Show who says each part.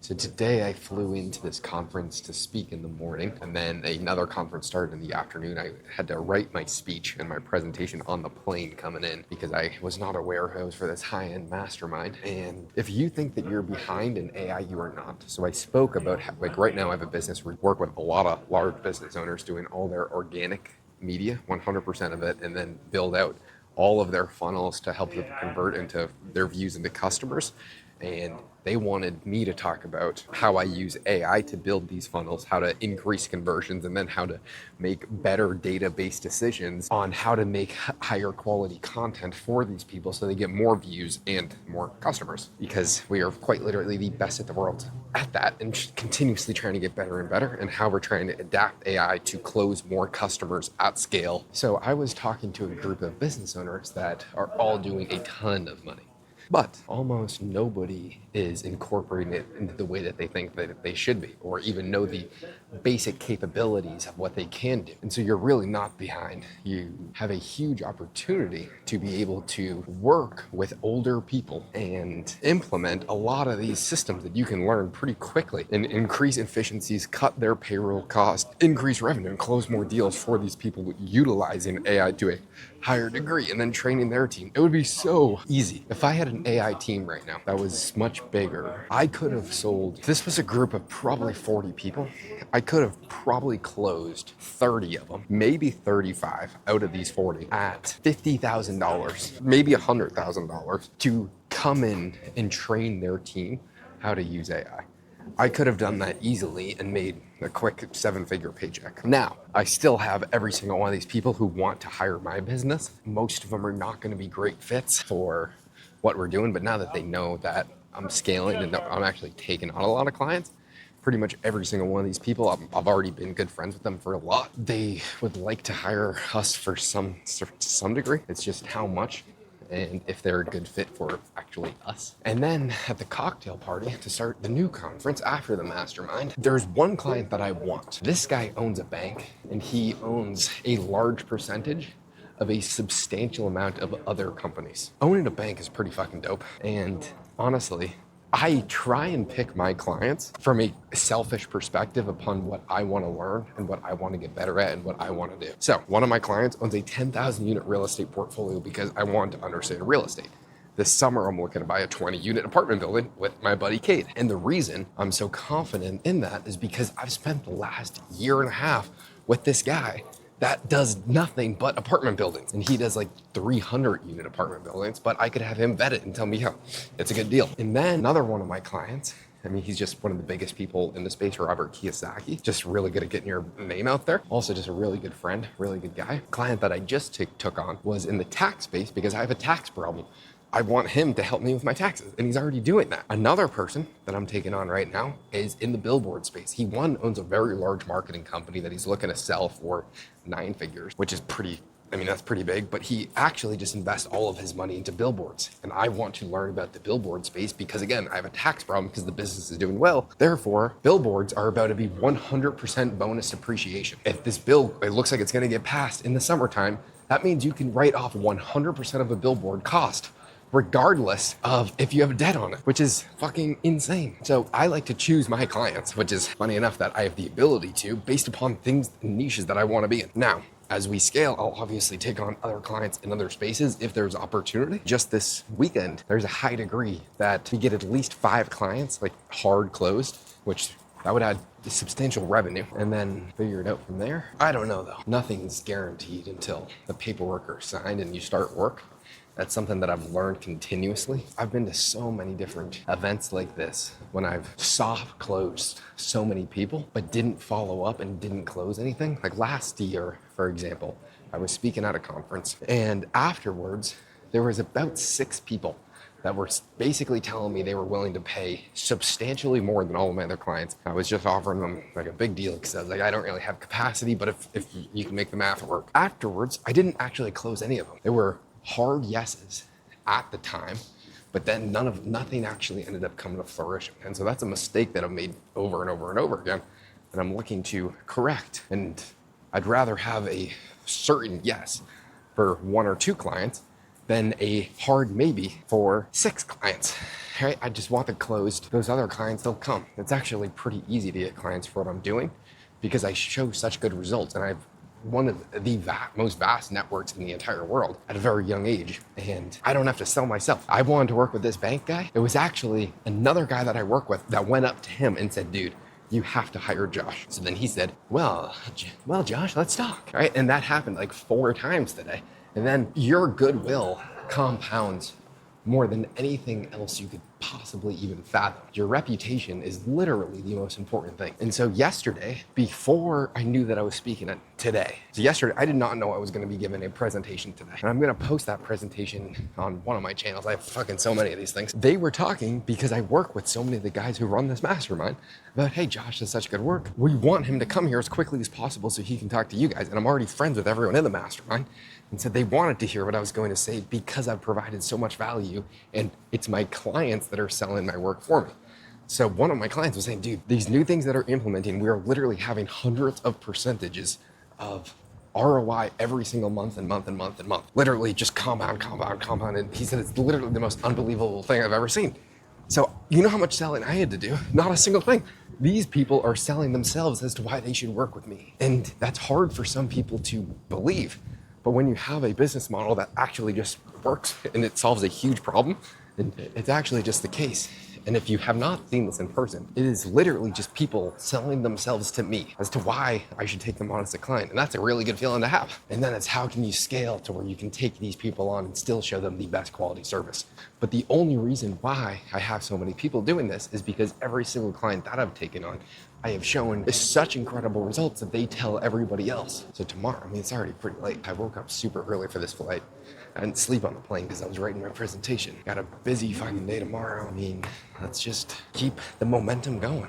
Speaker 1: So today I flew into this conference to speak in the morning, and then another conference started in the afternoon. I had to write my speech and my presentation on the plane coming in because I was not aware I was for this high-end mastermind. And if you think that you're behind in AI, you are not. So I spoke about how, like right now I have a business where I work with a lot of large business owners doing all their organic media, 100% of it, and then build out all of their funnels to help them convert into their views into customers. And they wanted me to talk about how I use AI to build these funnels, how to increase conversions, and then how to make better database decisions on how to make higher quality content for these people so they get more views and more customers. Because we are quite literally the best at the world at that and continuously trying to get better and better, and how we're trying to adapt AI to close more customers at scale. So I was talking to a group of business owners that are all doing a ton of money. But almost nobody is incorporating it into the way that they think that they should be, or even know the basic capabilities of what they can do. And so you're really not behind. You have a huge opportunity to be able to work with older people and implement a lot of these systems that you can learn pretty quickly and increase efficiencies, cut their payroll cost, increase revenue, and close more deals for these people utilizing AI to a higher degree, and then training their team. It would be so easy. If I had an AI team right now that was much bigger, I could have sold, this was a group of probably 40 people. I could have probably closed 30 of them, maybe 35 out of these 40 at $50,000, maybe $100,000 to come in and train their team how to use AI. I could have done that easily and made a quick 7-figure paycheck. Now, I still have every single one of these people who want to hire my business. Most of them are not going to be great fits for what we're doing, but now that they know that I'm scaling and I'm actually taking on a lot of clients, pretty much every single one of these people, I've already been good friends with them for a lot. They would like to hire us for to some degree. It's just how much and if they're a good fit for actually us. And then at the cocktail party to start the new conference after the mastermind, there's one client that I want. This guy owns a bank and he owns a large percentage of a substantial amount of other companies. Owning a bank is pretty fucking dope. And honestly, I try and pick my clients from a selfish perspective upon what I want to learn and what I want to get better at and what I want to do. So one of my clients owns a 10,000 unit real estate portfolio because I want to understand real estate. This summer, I'm looking to buy a 20-unit apartment building with my buddy Kate. And the reason I'm so confident in that is because I've spent the last year and a half with this guy that does nothing but apartment buildings. And he does like 300 unit apartment buildings, but I could have him vet it and tell me how it's a good deal. And then another one of my clients, I mean, he's just one of the biggest people in the space, Robert Kiyosaki, just really good at getting your name out there. Also just a really good friend, really good guy. Client that I just took on was in the tax space because I have a tax problem. I want him to help me with my taxes, and he's already doing that. Another person that I'm taking on right now is in the billboard space. He owns a very large marketing company that he's looking to sell for 9 figures, which is that's pretty big, but he actually just invests all of his money into billboards. And I want to learn about the billboard space because again, I have a tax problem because the business is doing well. Therefore, billboards are about to be 100% bonus depreciation. If this bill, it looks like it's gonna get passed in the summertime, that means you can write off 100% of a billboard cost, regardless of if you have a debt on it, which is fucking insane. So I like to choose my clients, which is funny enough that I have the ability to, based upon things, niches that I want to be in. Now, as we scale, I'll obviously take on other clients in other spaces if there's opportunity. Just this weekend, there's a high degree that we get at least 5 clients, like hard closed, which that would add substantial revenue, and then figure it out from there. I don't know though. Nothing's guaranteed until the paperwork are signed and you start work. That's something that I've learned continuously. I've been to so many different events like this when I've soft closed so many people, but didn't follow up and didn't close anything. Like last year, for example, I was speaking at a conference, and afterwards, there was about 6 people that were basically telling me they were willing to pay substantially more than all of my other clients. I was just offering them like a big deal because I was like, I don't really have capacity, but if you can make the math work. Afterwards, I didn't actually close any of them. They were hard yeses at the time, but then nothing actually ended up coming to fruition. And so that's a mistake that I've made over and over and over again, and I'm looking to correct. And I'd rather have a certain yes for 1 or 2 clients been a hard maybe for 6 clients. Right? I just want it closed. Those other clients, they'll come. It's actually pretty easy to get clients for what I'm doing because I show such good results, and I've one of the most vast networks in the entire world at a very young age, and I don't have to sell myself. I wanted to work with this bank guy. It was actually another guy that I work with that went up to him and said, dude, you have to hire Josh. So then he said, well, Josh, let's talk. Right? And that happened like 4 times today. And then your goodwill compounds more than anything else you could possibly even fathom. Your reputation is literally the most important thing. And so yesterday, before I knew that I was speaking today, so yesterday I did not know I was going to be giving a presentation today. And I'm going to post that presentation on one of my channels. I have fucking so many of these things. They were talking because I work with so many of the guys who run this mastermind about, hey, Josh does such good work. We want him to come here as quickly as possible so he can talk to you guys. And I'm already friends with everyone in the mastermind. And so they wanted to hear what I was going to say because I've provided so much value, and it's my clients that are selling my work for me. So one of my clients was saying, dude, these new things that are implementing, we are literally having hundreds of percentages of ROI every single month and month and month and month. Literally just compound. And he said, it's literally the most unbelievable thing I've ever seen. So you know how much selling I had to do? Not a single thing. These people are selling themselves as to why they should work with me. And that's hard for some people to believe. But when you have a business model that actually just works and it solves a huge problem, then it's actually just the case. And if you have not seen this in person, it is literally just people selling themselves to me as to why I should take them on as a client. And that's a really good feeling to have. And then it's how can you scale to where you can take these people on and still show them the best quality service. But the only reason why I have so many people doing this is because every single client that I've taken on, I have shown such incredible results that they tell everybody else. So tomorrow, I mean, it's already pretty late. I woke up super early for this flight. I didn't sleep on the plane because I was writing my presentation. Got a busy fucking day tomorrow. I mean, let's just keep the momentum going.